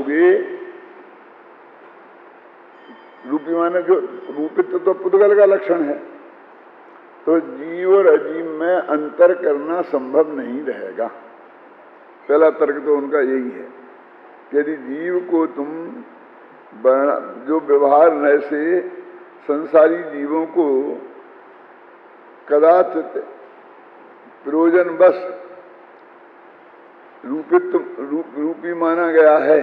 लोगे, रूपी माने जो रूपित्व तो पुद्गल का लक्षण है, तो जीव और अजीव में अंतर करना संभव नहीं रहेगा। पहला तर्क तो उनका यही है कि यदि जीव को तुम जो व्यवहार नए से संसारी जीवों को कदाचित प्रयोजन बस रूपी माना गया है,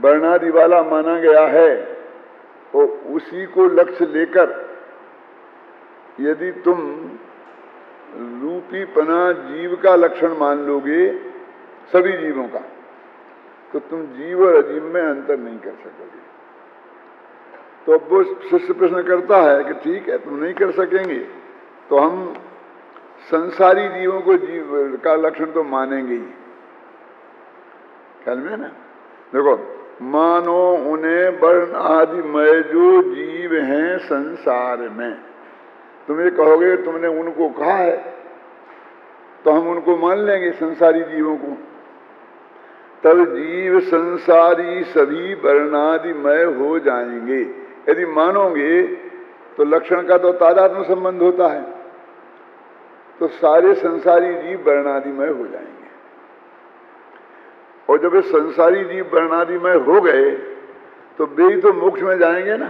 वर्णादि वाला माना गया है, और उसी को लक्ष्य लेकर यदि तुम रूपीपना जीव का लक्षण मान लोगे सभी जीवों का, तो तुम जीव और अजीव में अंतर नहीं कर सकोगे। तो अब वो शिष्य प्रश्न करता है कि ठीक है, तुम नहीं कर सकेंगे तो हम संसारी जीवों को जीव का लक्षण तो मानेंगे ही। ख्याल में है ना? देखो, मानो उन्हें वर्ण आदि मय जो जीव हैं संसार में, तुम ये कहोगे तुमने उनको कहा है तो हम उनको मान लेंगे संसारी जीवों को, तब जीव संसारी सभी वर्णादिमय हो जाएंगे। यदि मानोगे तो लक्षण का तो तादात्म्य संबंध होता है, तो सारे संसारी जीव वर्णादिमय हो जाएंगे। और जब ये संसारी जीव वर्णादिमय हो गए तो वे ही तो मोक्ष में जाएंगे ना।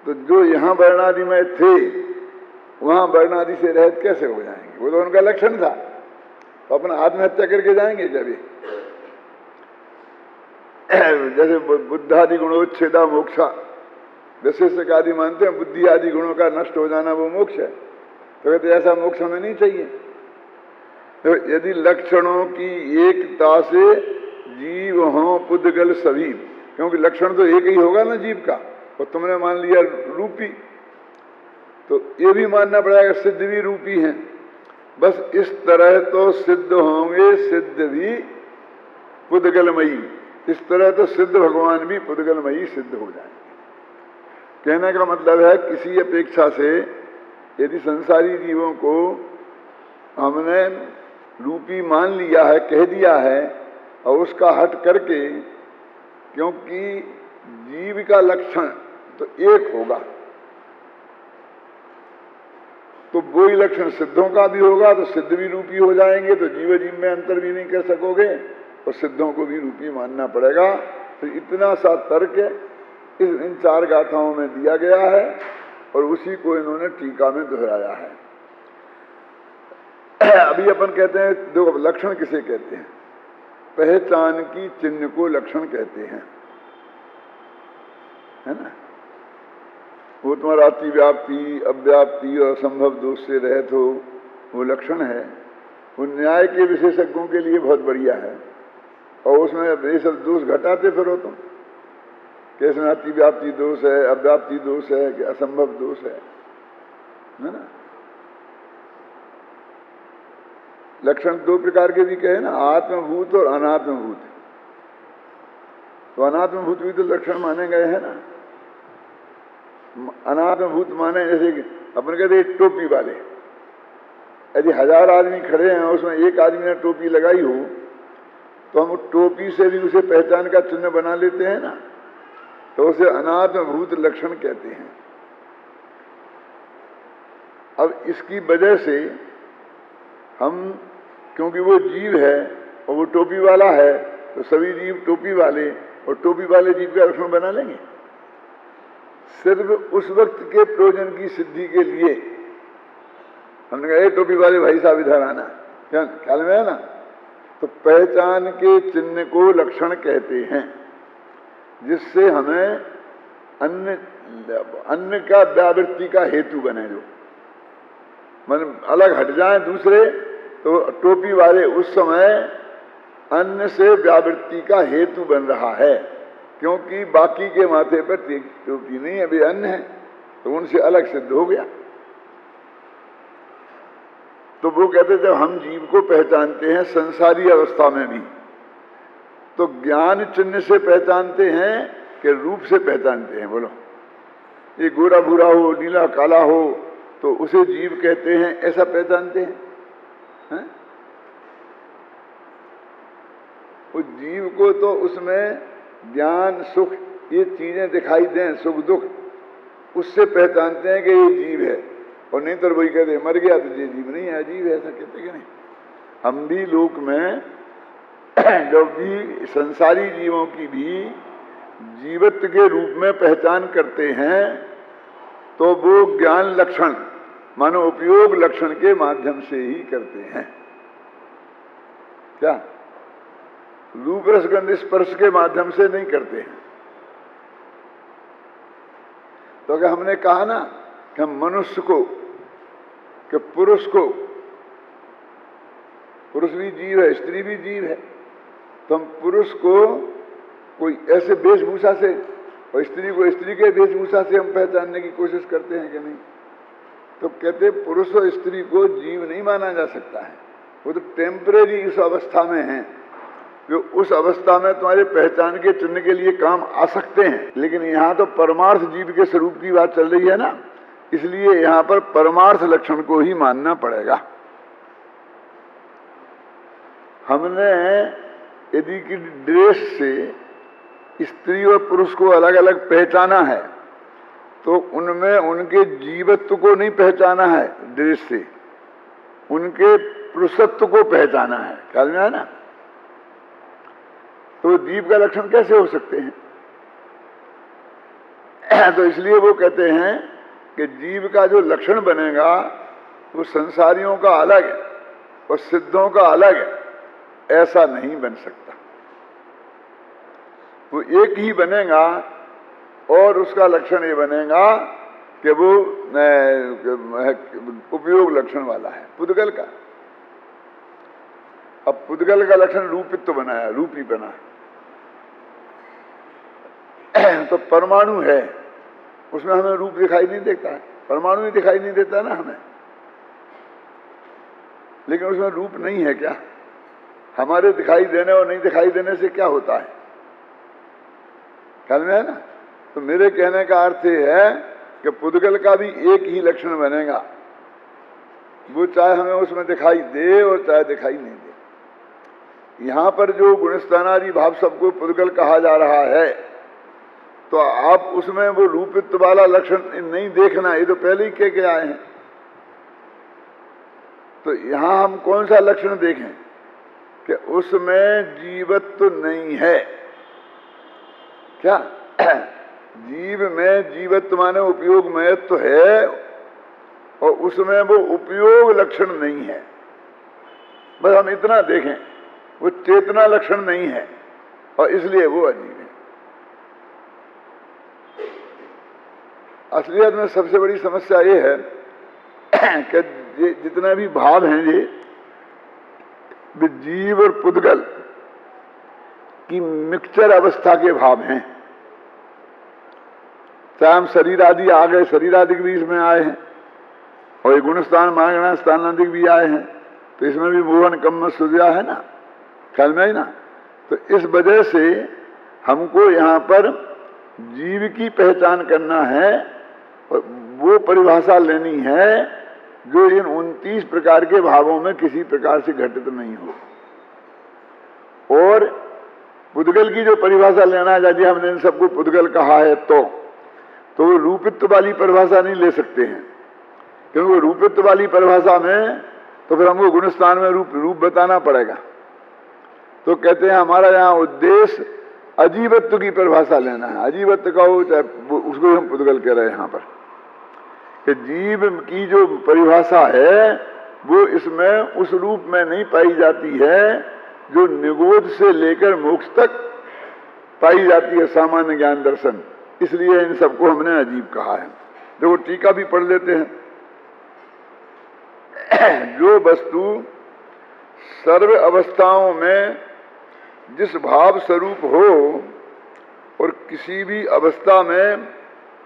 तो जो यहां वर्णादिमय थे वहां वर्णादि से रहित कैसे हो जाएंगे? वो तो उनका लक्षण था, तो अपना आत्महत्या करके जाएंगे जब ये। जैसे बुद्धादि गुणोच्छेदा मोक्षा, विशेषक आदि मानते हैं बुद्धि आदि गुणों का नष्ट हो जाना वो मोक्ष है, तो कहते ऐसा मोक्ष हमें नहीं चाहिए। तो यदि लक्षणों की एकता से जीव हों पुद्गल सभी, क्योंकि लक्षण तो एक ही होगा ना जीव का, और तुमने मान लिया रूपी, तो ये भी मानना पड़ेगा सिद्ध भी रूपी हैं। बस इस तरह तो सिद्ध होंगे सिद्ध भी पुद्गलमयी, इस तरह तो सिद्ध भगवान भी पुद्गलमयी सिद्ध हो जाएंगे। कहने का मतलब है किसी अपेक्षा से यदि संसारी जीवों को हमने रूपी मान लिया है, कह दिया है, और उसका हट करके, क्योंकि जीव का लक्षण तो एक होगा, तो वो ही लक्षण सिद्धों का भी होगा, तो सिद्ध भी रूपी हो जाएंगे, तो जीव जीव में अंतर भी नहीं कर सकोगे, और सिद्धों को भी रूपी मानना पड़ेगा। तो इतना सा तर्क इन चार गाथाओं में दिया गया है, और उसी को इन्होंने टीका में दोहराया है। अभी अपन कहते हैं, देखो लक्षण किसे कहते हैं? पहचान की चिन्ह को लक्षण कहते हैं, है ना? वो तुम्हारा अतिव्याप्ति, अव्याप्ति और असंभव दोष से रहित हो, वो लक्षण है। वो न्याय के विशेषज्ञों के लिए बहुत बढ़िया है, और उसमें ये सब दोष घटाते फिरो तुम, कि इसमें अतिव्याप्ति दोष है, अव्याप्ति दोष है, कि असंभव दोष है ना? लक्षण दो प्रकार के भी कहे ना, आत्मभूत और अनात्मभूत। तो अनात्मभूत भी तो लक्षण माने गए हैं ना। अनात्मभूत माने जैसे कि अपन कहते हैं टोपी वाले, यदि 1000 आदमी खड़े हैं और उसमें एक आदमी ने टोपी लगाई हो, तो हम टोपी से भी उसे पहचान का चिन्ह बना लेते हैं ना, तो उसे अनात्मभूत लक्षण कहते हैं। अब इसकी वजह से हम, क्योंकि वो जीव है और वो टोपी वाला है, तो सभी जीव टोपी वाले, और टोपी वाले जीव का लक्षण बना लेंगे। सिर्फ उस वक्त के प्रयोजन की सिद्धि के लिए हमने कहा टोपी वाले भाई साहब इधर आना, क्या ख्याल में है ना? तो पहचान के चिन्ह को लक्षण कहते हैं, जिससे हमें अन्य का व्यावृत्ति का हेतु बने। जो मन अलग हट जाए दूसरे, तो टोपी वाले उस समय अन्य से व्यावृत्ति का हेतु बन रहा है, क्योंकि बाकी के माथे पर टोपी नहीं है, वे अन्य है, तो उनसे अलग सिद्ध हो गया। तो वो कहते जब हम जीव को पहचानते हैं संसारी अवस्था में भी, तो ज्ञान चिन्ह से पहचानते हैं कि रूप से पहचानते हैं? बोलो, ये गोरा भूरा हो, नीला काला हो, तो उसे जीव कहते हैं, ऐसा पहचानते हैं, हैं? उस जीव को तो उसमें ज्ञान सुख ये चीजें दिखाई दें, सुख दुख, उससे पहचानते हैं कि ये जीव है। और नहीं तो वही कहते मर गया तो ये जीव नहीं है, अजीब है, ऐसा कहते कि नहीं। हम भी लोक में जो भी संसारी जीवों की भी जीवत्व के रूप में पहचान करते हैं तो वो ज्ञान लक्षण मानो उपयोग लक्षण के माध्यम से ही करते हैं। क्या रूप रस गंध स्पर्श के माध्यम से नहीं करते हैं। तो अगर हमने कहा ना कि हम मनुष्य को, कि पुरुष को, पुरुष भी जीव है, स्त्री भी जीव है, तो हम पुरुष को कोई ऐसे वेशभूषा से और स्त्री को स्त्री के वेशभूषा से हम पहचानने की कोशिश करते हैं कि नहीं। तो कहते पुरुष और स्त्री को जीव नहीं माना जा सकता है, वो तो टेम्परेरी इस अवस्था में है, जो उस अवस्था में तुम्हारे पहचान के चिन्ह के लिए काम आ सकते हैं। लेकिन यहाँ तो परमार्थ जीव के स्वरूप की बात चल रही है ना, इसलिए यहाँ पर परमार्थ लक्षण को ही मानना पड़ेगा। हमने यदि कि ड्रेस से स्त्री और पुरुष को अलग अलग पहचाना है तो उनमें उनके जीवत्व को नहीं पहचाना है, ड्रेस से उनके पुरुषत्व को पहचाना है। ख्याल में आया ना। तो जीव का लक्षण कैसे हो सकते हैं? तो इसलिए वो कहते हैं कि जीव का जो लक्षण बनेगा वो संसारियों का अलग है और सिद्धों का अलग है, ऐसा नहीं बन सकता। वो एक ही बनेगा और उसका लक्षण ये बनेगा कि वो उपयोग लक्षण वाला है पुद्गल का। अब पुद्गल का लक्षण रूपित्व बनाया, रूप ही बना। तो परमाणु है, उसमें हमें रूप दिखाई नहीं देता है, परमाणु ही दिखाई नहीं देता ना हमें, लेकिन उसमें रूप नहीं है क्या? हमारे दिखाई देने और नहीं दिखाई देने से क्या होता है? ख्याल में है ना। तो मेरे कहने का अर्थ ये है कि पुद्गल का भी एक ही लक्षण बनेगा, वो चाहे हमें उसमें दिखाई दे और चाहे दिखाई नहीं दे। यहां पर जो गुणस्थानादि भाव सबको पुद्गल कहा जा रहा है, तो आप उसमें वो रूपित्व वाला लक्षण नहीं देखना, ये तो पहले ही कह के आए हैं। तो यहां हम कौन सा लक्षण देखें कि उसमें जीवत्व नहीं है? क्या जीव में जीवत्व माने उपयोग में तो है और उसमें वो उपयोग लक्षण नहीं है। बस हम इतना देखें, वो चेतना लक्षण नहीं है और इसलिए वो अजीब है। असलियत में सबसे बड़ी समस्या ये है कि जितने भी भाव हैं ये जीव और पुद्गल की मिक्सचर अवस्था के भाव हैं। चाहे हम शरीर आदि आ गए, शरीर आदि के भी इसमें आए हैं और ये गुणस्थान मागना स्थान आदि भी आए हैं, तो इसमें भी मोहन कम सूर्या है ना, ख्याल में है ना। तो इस वजह से हमको यहाँ पर जीव की पहचान करना है और वो परिभाषा लेनी है जो इन 29 प्रकार के भावों में किसी प्रकार से घटित नहीं हो। और पुद्गल की जो परिभाषा लेना है, यदि हमने इन सबको पुद्गल कहा है तो वो रूपित्व वाली परिभाषा नहीं ले सकते हैं, क्योंकि रूपित्व वाली परिभाषा में तो फिर हमको गुणस्थान में रूप बताना पड़ेगा। तो कहते हैं हमारा यहाँ उद्देश्य अजीवत्व की परिभाषा लेना है। अजीवत्व का हो चाहे उसको हम पुद्गल कह रहे हैं यहाँ पर, कि जीव की जो परिभाषा है वो इसमें उस रूप में नहीं पाई जाती है जो निगोध से लेकर मोक्ष तक पाई जाती है सामान्य ज्ञान दर्शन। इसलिए इन सबको हमने अजीब कहा है। देखो टीका भी पढ़ लेते हैं। जो वस्तु सर्व अवस्थाओं में जिस भाव स्वरूप हो और किसी भी अवस्था में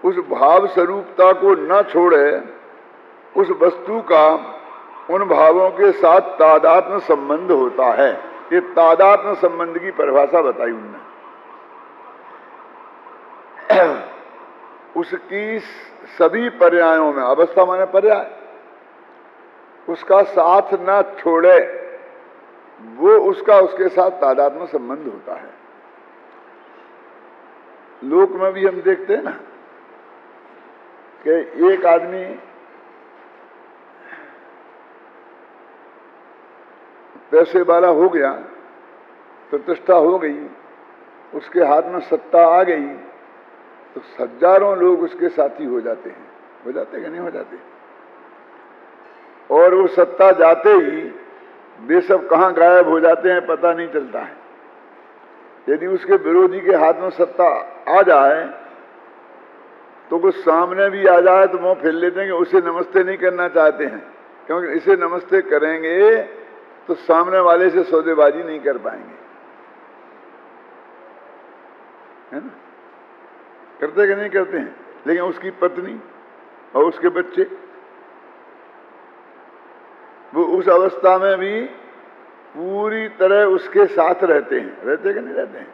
उस भाव स्वरूपता को न छोड़े, उस वस्तु का उन भावों के साथ तादात्म्य संबंध होता है। ये तादात्म्य संबंध की परिभाषा बताई उन्होंने। उसकी सभी पर्यायों में, अवस्था माने पर्याय, उसका साथ न छोड़े, वो उसका उसके साथ तादात्म्य संबंध होता है। लोक में भी हम देखते हैं ना कि एक आदमी पैसे वाला हो गया, प्रतिष्ठा हो गई, उसके हाथ में सत्ता आ गई, तो हजारों लोग उसके साथी हो जाते हैं। हो जाते कि नहीं हो जाते? और वो सत्ता जाते ही वे सब कहाँ गायब हो जाते हैं पता नहीं चलता है। यदि उसके विरोधी के हाथ में सत्ता आ जाए तो वो सामने भी आ जाए तो मुंह फेर लेते हैं कि उसे नमस्ते नहीं करना चाहते हैं, क्योंकि इसे नमस्ते करेंगे तो सामने वाले से सौदेबाजी नहीं कर पाएंगे, है ना? करते कि नहीं करते हैं? लेकिन उसकी पत्नी और उसके बच्चे वो उस अवस्था में भी पूरी तरह उसके साथ रहते हैं। रहते कि नहीं रहते हैं?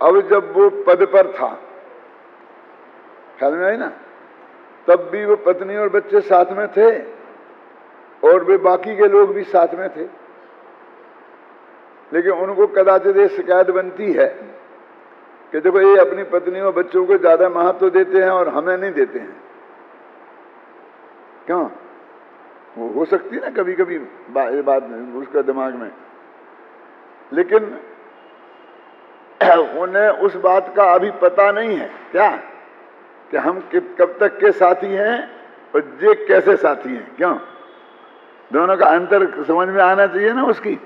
अब जब वो पद पर था, ख्याल में आई ना, तब भी वो पत्नी और बच्चे साथ में थे और वे बाकी के लोग भी साथ में थे। लेकिन उनको कदाचित ये शिकायत बनती है कि देखो ये अपनी पत्नी और बच्चों को ज्यादा महत्व देते हैं और हमें नहीं देते हैं। क्यों? वो हो सकती है ना कभी कभी ये बात उसका दिमाग में, लेकिन उन्हें उस बात का अभी पता नहीं है क्या कि हम कब तक के साथी हैं और ये कैसे साथी हैं। क्यों? दोनों का अंतर समझ में आना चाहिए ना उसकी।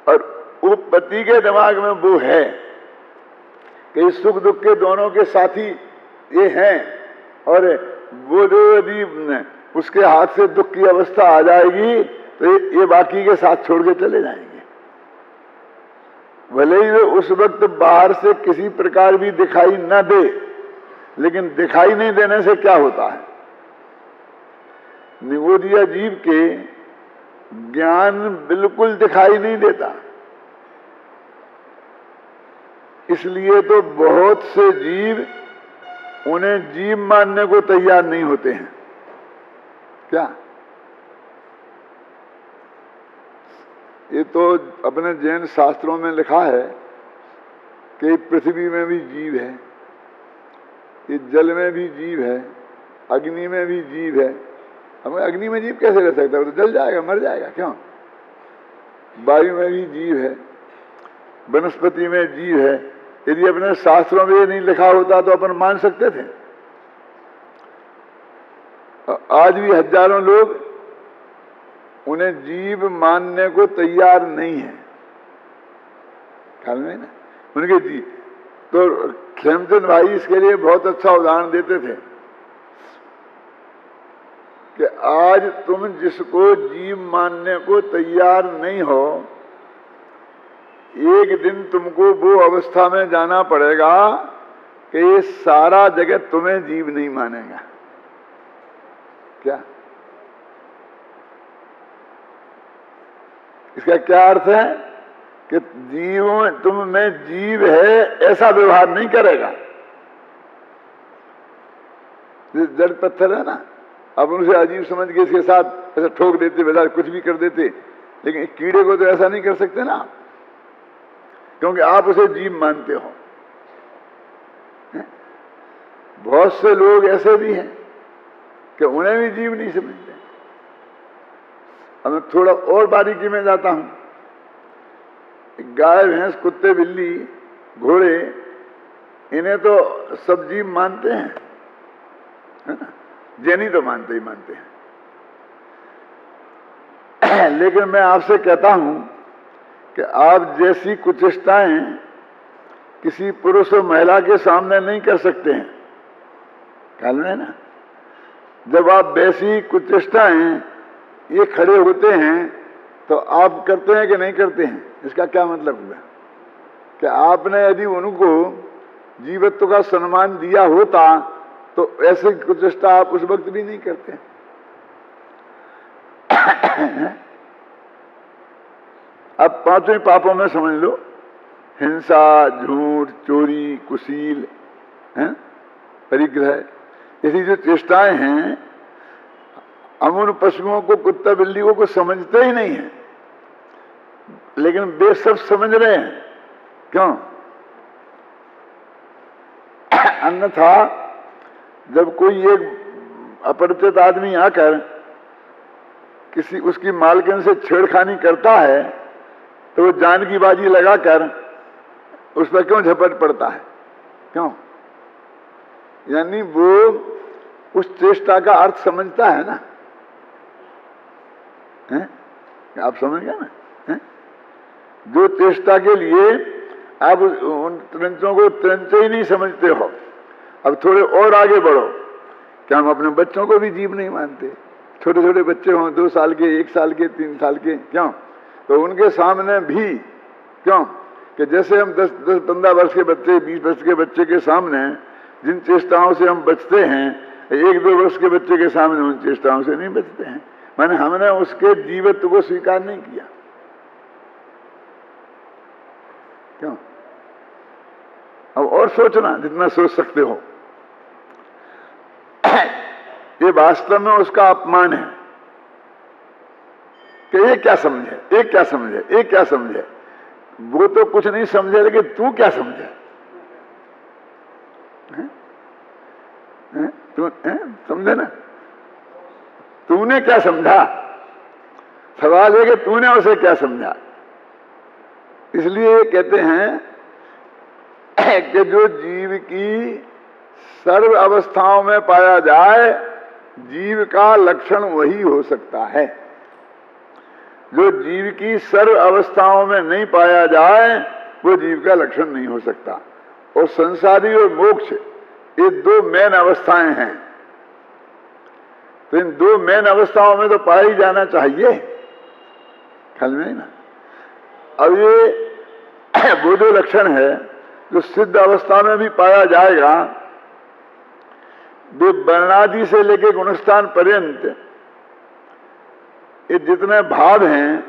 और वो पति के दिमाग में वो है कि सुख दुख के दोनों के साथी ये हैं, और वो जो यदि उसके हाथ से दुख की अवस्था आ जाएगी तो ये बाकी के साथ छोड़ के चले जाएंगे। भले ही वे उस वक्त बाहर से किसी प्रकार भी दिखाई न दे, लेकिन दिखाई नहीं देने से क्या होता है? निगोदिया जीव के ज्ञान बिल्कुल दिखाई नहीं देता। इसलिए तो बहुत से जीव उन्हें जीव मानने को तैयार नहीं होते हैं। क्या? ये तो अपने जैन शास्त्रों में लिखा है कि पृथ्वी में भी जीव है, ये जल में भी जीव है, अग्नि में भी जीव है। हमें अग्नि में जीव कैसे रह सकता है? वो तो जल जाएगा, मर जाएगा। क्यों? वायु में भी जीव है, वनस्पति में जीव है। यदि अपने शास्त्रों में ये नहीं लिखा होता तो अपन मान सकते थे। आज भी हजारों लोग उन्हें जीव मानने को तैयार नहीं है। ख्याल में ना उनके जीव तो खेमचंद भाई इसके लिए बहुत अच्छा उदाहरण देते थे कि आज तुम जिसको जीव मानने को तैयार नहीं हो, एक दिन तुमको वो अवस्था में जाना पड़ेगा कि ये सारा जगत तुम्हें जीव नहीं मानेगा। क्या? इसका क्या अर्थ है कि जीव तुम में जीव है ऐसा व्यवहार नहीं करेगा। जड़ पत्थर है ना, अब उनसे अजीब समझ के इसके साथ ऐसा ठोक देते, बेला कुछ भी कर देते, लेकिन कीड़े को तो ऐसा नहीं कर सकते ना, क्योंकि आप उसे जीव मानते हो। बहुत से लोग ऐसे भी हैं कि उन्हें भी जीव नहीं समझते। अब मैं थोड़ा और बारीकी में जाता हूं। गाय, भैंस, कुत्ते, बिल्ली, घोड़े, इन्हें तो सब जीव मानते हैं, है ना? जैनी तो मानते ही मानते हैं। लेकिन मैं आपसे कहता हूं कि आप जैसी कुचेष्टाएं किसी पुरुष और महिला के सामने नहीं कर सकते हैं। ख्याल में है ना? जब आप वैसी कुचेष्टाएं ये खड़े होते हैं तो आप करते हैं कि नहीं करते हैं? इसका क्या मतलब हुआ कि आपने यदि उनको जीवत्व का सम्मान दिया होता तो ऐसे कुचेष्टा आप उस वक्त भी नहीं करते। अब पांचवें पापों में समझ लो, हिंसा, झूठ, चोरी, कुशील, परिग्रह, ऐसी जो चेष्टाएं हैं, हम उन पशुओं को, कुत्ता बिल्लियों को समझते ही नहीं है, लेकिन वे सब समझ रहे हैं। क्यों? अन्यथा जब कोई एक अपरिचित आदमी आकर किसी उसकी मालकिन से छेड़खानी करता है तो वो जान की बाजी लगाकर उस पर क्यों झपट पड़ता है? क्यों? यानी वो उस चेष्टा का अर्थ समझता है ना। है? आप समझ गए ना? है? जो चेष्टा के लिए आप उन त्रंचों को त्रंच ही नहीं समझते हो, अब थोड़े और आगे बढ़ो। क्या हम अपने बच्चों को भी जीव नहीं मानते? छोटे छोटे बच्चे हों, 2 साल के, 1 साल के, 3 साल के, क्यों? तो उनके सामने भी क्यों कि जैसे हम 10-15 वर्ष के बच्चे, 20 वर्ष के बच्चे के सामने जिन चेष्टाओं से हम बचते हैं, 1-2 वर्ष के बच्चे के सामने उन चेष्टाओं से नहीं बचते हैं। माने हमने उसके जीवत्व को स्वीकार नहीं किया। क्यों? अब और सोचना जितना सोच सकते हो। ये वास्तव में उसका अपमान है कि ये क्या समझे, ये क्या समझे, ये क्या समझे। वो तो कुछ नहीं समझे, लेकिन तू क्या समझे? तू समझे ना? तूने क्या समझा? सवाल है कि तूने उसे क्या समझा। इसलिए कहते हैं कि जो जीव की सर्व अवस्थाओं में पाया जाए, जीव का लक्षण वही हो सकता है। जो जीव की सर्व अवस्थाओं में नहीं पाया जाए वो जीव का लक्षण नहीं हो सकता। और संसारी और मोक्ष ये 2 मेन अवस्थाएं हैं। तो इन 2 मेन अवस्थाओं में तो पाया ही जाना चाहिए, ख्याल में ना। अब ये वो जो लक्षण है जो सिद्ध अवस्था में भी पाया जाएगा, वे वर्णादि से लेकर गुणस्थान पर्यंत ये जितने भाव हैं,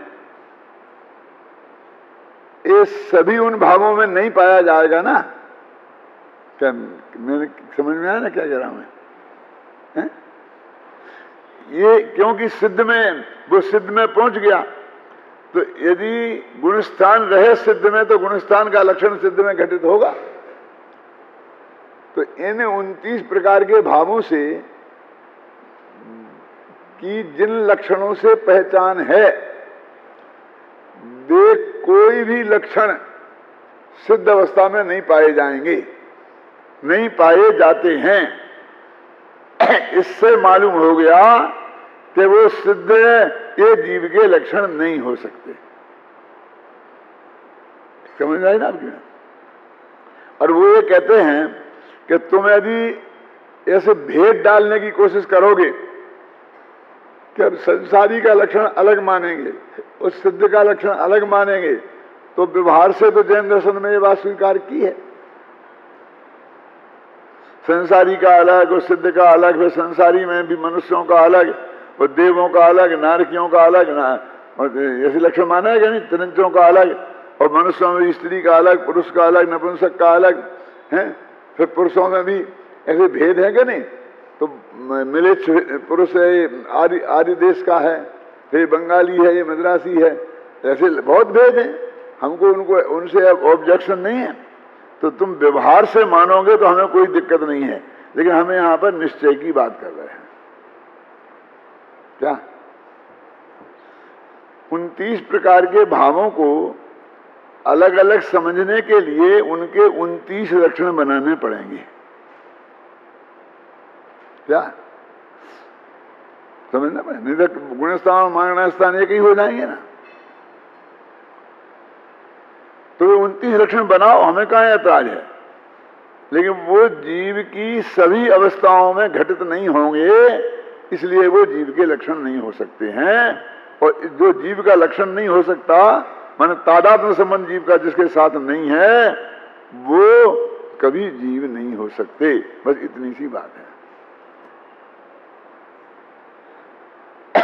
ये सभी उन भावों में नहीं पाया जाएगा ना। क्या मैंने समझ में आया ना क्या कह रहा हूं मैं? है? ये क्योंकि सिद्ध में, वो सिद्ध में पहुंच गया, तो यदि गुणस्थान रहे सिद्ध में तो गुणस्थान का लक्षण सिद्ध में घटित होगा। तो इन 29 प्रकार के भावों से कि जिन लक्षणों से पहचान है, वे कोई भी लक्षण सिद्ध अवस्था में नहीं पाए जाएंगे, नहीं पाए जाते हैं। इससे मालूम हो गया कि वो सिद्ध ये जीव के लक्षण नहीं हो सकते। समझ आए ना आपकी? और वो ये कहते हैं कि तुम यदि ऐसे भेद डालने की कोशिश करोगे कि अब संसारी का लक्षण अलग मानेंगे, उस सिद्ध का लक्षण अलग मानेंगे, तो व्यवहार से तो जैन दर्शन में ये बात स्वीकार की है। संसारी का अलग और सिद्ध का अलग, फिर संसारी में भी मनुष्यों का अलग और देवों का अलग, नारकियों का अलग, और ऐसे लक्षण माना है कि नहीं? त्रिंचों का अलग, और मनुष्यों में स्त्री का अलग, पुरुष का अलग, नपुंसक का अलग है। फिर पुरुषों में भी ऐसे भेद है कि नहीं? तो मिलेच्छ पुरुष है, आर्य देश का है, ये बंगाली है, ये मद्रासी है, ऐसे बहुत भेद हैं। हमको उनको उनसे अब ऑब्जेक्शन नहीं है। तो तुम व्यवहार से मानोगे तो हमें कोई दिक्कत नहीं है, लेकिन हमें यहां पर निश्चय की बात कर रहे हैं। क्या 29 प्रकार के भावों को अलग अलग समझने के लिए उनके 29 लक्षण बनाने पड़ेंगे। क्या समझना पड़ेगा? नहीं तो गुणस्थान और मानस्थान एक ही हो जाएंगे ना। तो 29 लक्षण बनाओ, हमें कहाँ ऐतराज है, लेकिन वो जीव की सभी अवस्थाओं में घटित नहीं होंगे, इसलिए वो जीव के लक्षण नहीं हो सकते हैं। और जो जीव का लक्षण नहीं हो सकता, माने तादात्म्य संबंध जीव का जिसके साथ नहीं है, वो कभी जीव नहीं हो सकते। बस इतनी सी बात है।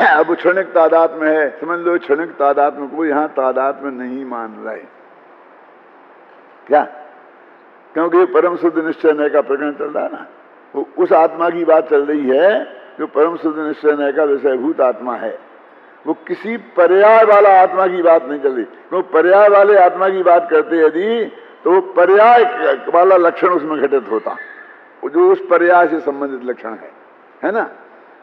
अब क्षणिक तादात्म्य है, समझ लो क्षणिक तादात्म्य को यहां तादात्म्य नहीं मान रहे। क्या? क्योंकि परम शुद्ध निश्चय का प्रकरण चल रहा है ना, उस आत्मा की बात चल रही है जो परम शुद्ध निश्चय नय का विषयभूत आत्मा है। वो किसी पर्याय वाला आत्मा की बात नहीं चल रही। वो पर्याय वाले आत्मा की बात करते यदि तो वो पर्याय वाला लक्षण उसमें घटित होता, जो उस पर्याय से संबंधित लक्षण है ना।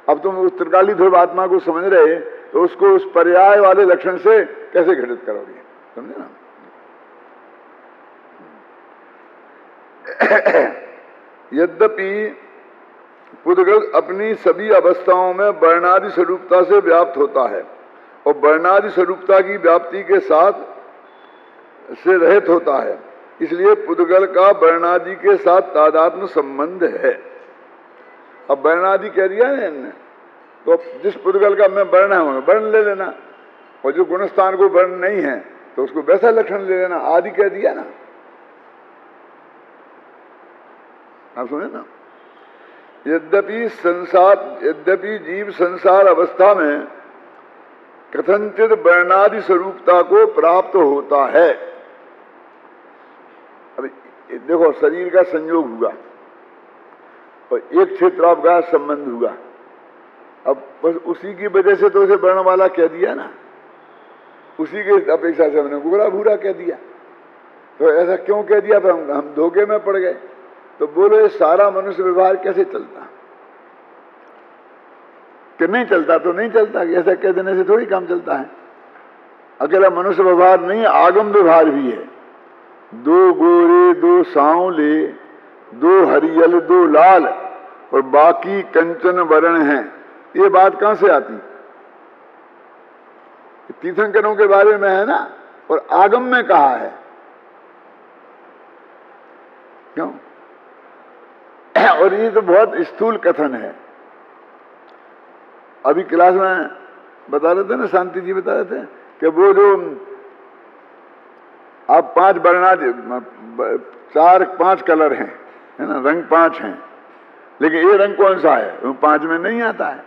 अब तुम उस त्रिकाली ध्रुव आत्मा को समझ रहे तो उसको उस पर्याय वाले लक्षण से कैसे घटित करोगे, समझे ना। यद्यपि पुद्गल अपनी सभी अवस्थाओं में वर्णादि स्वरूपता से व्याप्त होता है और वर्णादि स्वरूपता की व्याप्ति के साथ से रहित होता है, इसलिए पुद्गल का वर्णादि के साथ तादात्म्य संबंध है। अब वर्णादि कह दिया ना इनने, तो जिस पुद्गल का मैं वर्ण है वर्ण ले लेना, और जो गुणस्थान को वर्ण नहीं है तो उसको वैसा लक्षण ले लेना, आदि कह दिया ना। आप सुने ना। यद्यपि जीव संसार अवस्था में कथनचित वर्णादि स्वरूपता को प्राप्त होता है। अभी देखो, शरीर का संयोग हुआ और एक क्षेत्र का संबंध हुआ, अब बस उसी की वजह से तो उसे वर्ण वाला कह दिया ना, उसी के अपेक्षा से हमने गोरा भूरा कह दिया। तो ऐसा क्यों कह दिया? फिर हम धोखे में पड़ गए। तो बोलो ये सारा मनुष्य व्यवहार कैसे चलता? कि नहीं चलता तो नहीं चलता, कि ऐसा कह देने से थोड़ी काम चलता है। अकेला मनुष्य व्यवहार नहीं, आगम व्यवहार भी है। दो गोरे, दो सांवले, दो हरियल, दो लाल और बाकी कंचन वर्ण हैं। ये बात कहां से आती? तीर्थंकरों के बारे में है ना, और आगम में कहा है। क्यों? और ये तो बहुत स्थूल कथन है। अभी क्लास में बता रहे थे ना, शांति जी बता रहे थे कि वो जो आप 5 वर्णादि 4-5 कलर हैं, है ना, रंग 5 हैं, लेकिन ये रंग कौन सा है? वो 5 में नहीं आता है।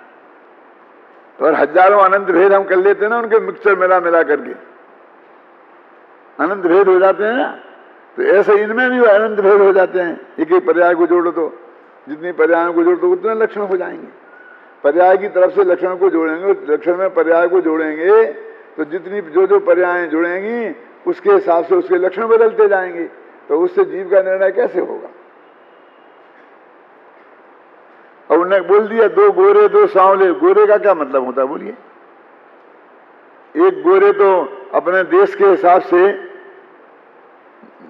तो और हजारों अनंत भेद हम कर लेते हैं ना, उनके मिक्सचर मिला करके अनंत भेद हो जाते हैं ना। तो ऐसे इनमें भी अनंत भेद हो जाते हैं। एक एक पर्याय को जोड़ो तो जितनी पर्यायों को जोड़ो तो उतने लक्षण हो जाएंगे। पर्याय की तरफ से लक्षण को जोड़ेंगे, लक्षण में पर्याय को जोड़ेंगे तो जितनी जो पर्याय जुड़ेंगी उसके हिसाब से उसके लक्षण बदलते जाएंगे। तो उससे जीव का निर्णय कैसे होगा? और उन्होंने बोल दिया 2 गोरे 2 सांवले। गोरे का क्या मतलब होता है बोलिए? एक गोरे तो अपने देश के हिसाब से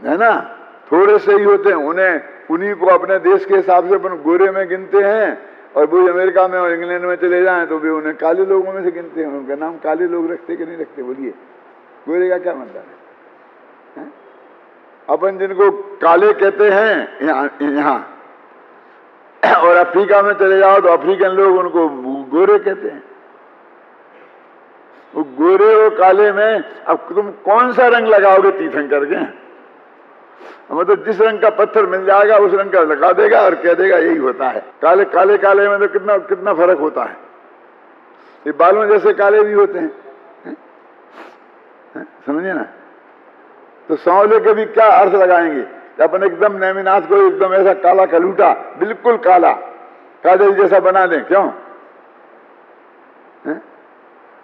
है ना, थोड़े से ही होते हैं, उन्हीं को अपने देश के हिसाब से अपन गोरे में गिनते हैं, और वो अमेरिका में और इंग्लैंड में चले जाएं तो भी उन्हें काले लोगों में से गिनते हैं। उनका नाम काले लोग रखते कि नहीं रखते बोलिए? गोरे का क्या मतलब है? अपन जिनको काले कहते हैं यहाँ और अफ्रीका में चले जाओ तो अफ्रीकन लोग उनको गोरे कहते हैं। वो गोरे और काले में अब तुम कौन सा रंग लगाओगे तीर्थंकर के? मतलब जिस रंग का पत्थर मिल जाएगा उस रंग का लगा देगा और कह देगा यही होता है। काले में तो कितना फर्क होता है। ये बालों जैसे काले भी होते हैं, समझिए ना। तो सांवले के भी क्या अर्थ लगाएंगे? अपन एकदम नेमिनाथ को एकदम ऐसा काला कलूटा, बिल्कुल काला काजल जैसा बना दें, क्यों?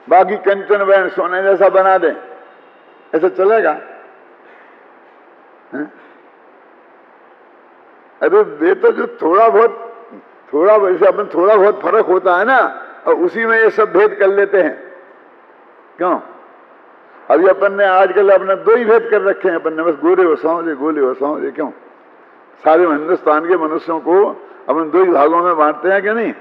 बाकी कंचन वर्ण सोने जैसा बना दें, ऐसा चलेगा? अरे वे तो जो थोड़ा वैसे अपन थोड़ा बहुत फर्क होता है ना, और उसी में ये सब भेद कर लेते हैं, क्यों? अभी अपन ने आजकल अपने 2 ही भेद कर रखे हैं अपन ने, बस गोरे और सांवले, क्यों? सारे हिंदुस्तान के मनुष्यों को अपन 2 ही भागों में बांटते हैं कि नहीं?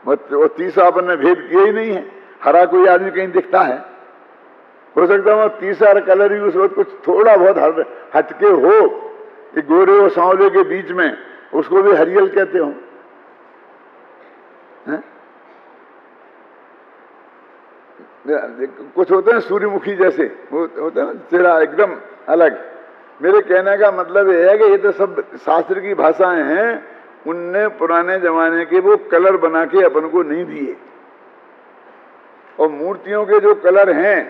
वो तीसरा अपन ने भेद किया ही नहीं है। हरा कोई आदमी कहीं दिखता है? हो सकता है तीसरा कलर ही उस वक्त कुछ थोड़ा बहुत हटके हो, कि गोरे और सांवले के बीच में, उसको भी हरियल कहते हो। कुछ होते हैं सूर्यमुखी जैसे, वो होता है चेहरा एकदम अलग। मेरे कहने का मतलब यह है कि ये तो सब शास्त्र की भाषाएं हैं, उनने पुराने जमाने के वो कलर बना के अपन को नहीं दिए। और मूर्तियों के जो कलर हैं,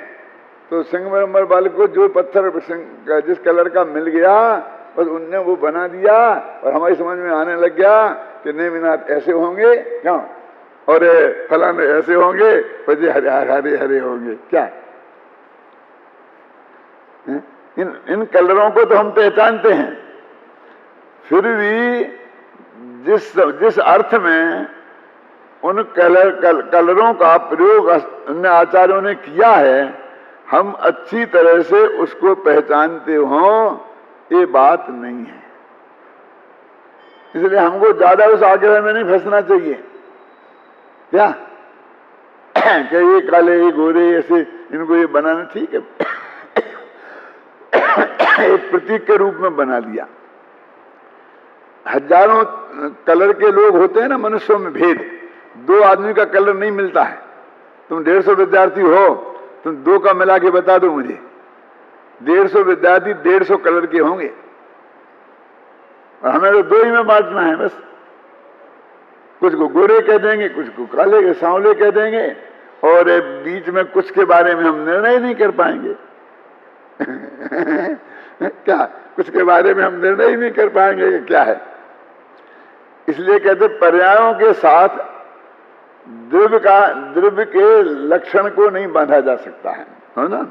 तो संगमरमर वाले को जो पत्थर जिस कलर का मिल गया बस उनने वो बना दिया और हमारी समझ में आने लग गया कि नेमिनाथ ऐसे होंगे क्यों, और फलाने ऐसे होंगे, बजे हरे हरे हरे होंगे। क्या इन कलरों को तो हम पहचानते हैं, फिर भी जिस अर्थ में उन कलरों का प्रयोग अन्य आचार्यों ने किया है, हम अच्छी तरह से उसको पहचानते हों, ये बात नहीं है। इसलिए हमको ज्यादा उस आग्रह में नहीं फंसना चाहिए। क्या कि ये काले ये गोरे ऐसे इनको ये बनाना ठीक है, एक प्रतीक के रूप में बना दिया। हजारों कलर के लोग होते हैं ना मनुष्यों में भेद, दो आदमी का कलर नहीं मिलता है। तुम 150 विद्यार्थी हो, तुम दो का मिला के बता दो मुझे, 150 विद्यार्थी 150 कलर के होंगे, और हमें तो दो ही में बांटना है बस। कुछ को गोरे कह देंगे, कुछ को काले सांवले कह देंगे, और बीच में कुछ के बारे में हम निर्णय नहीं कर पाएंगे। क्या कुछ के बारे में हम निर्णय ही नहीं कर पाएंगे कि क्या है। इसलिए कहते पर्यायों के साथ द्रव्य के लक्षण को नहीं बांधा जा सकता है ना।